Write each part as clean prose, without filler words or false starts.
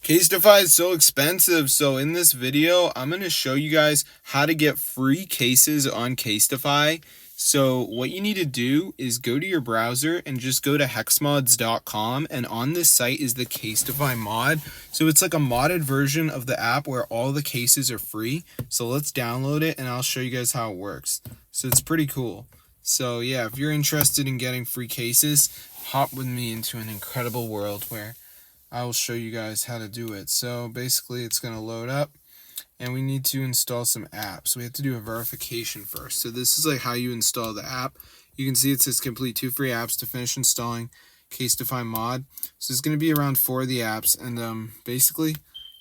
Casetify is so expensive, so in this video, I'm going to show you guys how to get free cases on Casetify. So what you need to do is go to your browser and just go to hexmods.com, and on this site is the Casetify mod. So it's like a modded version of the app where all the cases are free. So let's download it and I'll show you guys how it works. So it's pretty cool. So yeah, if you're interested in getting free cases, hop with me into an incredible world where I will show you guys how to do it. So basically it's going to load up and we need to install some apps. We have to do a verification first. So this is like how you install the app. You can see it says complete 2 free apps to finish installing Casetify mod. So it's going to be around 4 of the apps, and basically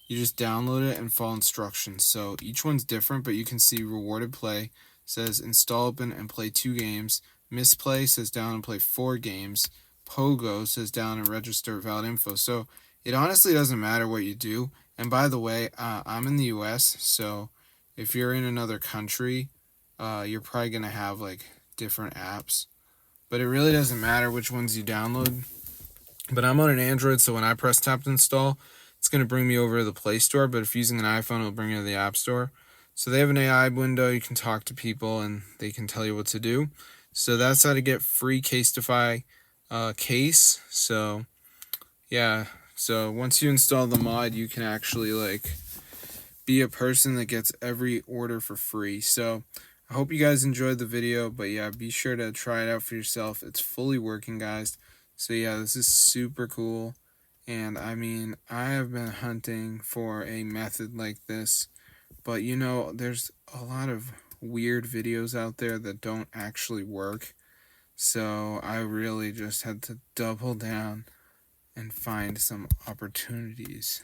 you just download it and follow instructions. So each one's different, but you can see rewarded play says install, open, and play 2 games. Misplay says down and play 4 games. Pogo says down and register valid info. So it honestly doesn't matter what you do. And by the way, I'm in the US, so if you're in another country, you're probably going to have like different apps. But it really doesn't matter which ones you download. But I'm on an Android, so when I press tap to install, it's going to bring me over to the Play Store. But if you're using an iPhone, it'll bring you to the App Store. So they have an AI window. You can talk to people and they can tell you what to do. So that's how to get free Casetify case. So yeah, so once you install the mod, you can actually like be a person that gets every order for free. So I hope you guys enjoyed the video, but yeah, be sure to try it out for yourself. It's fully working, guys. So yeah, this is super cool. And I mean, I have been hunting for a method like this, but you know, there's a lot of weird videos out there that don't actually work. So I really just had to double down and find some opportunities.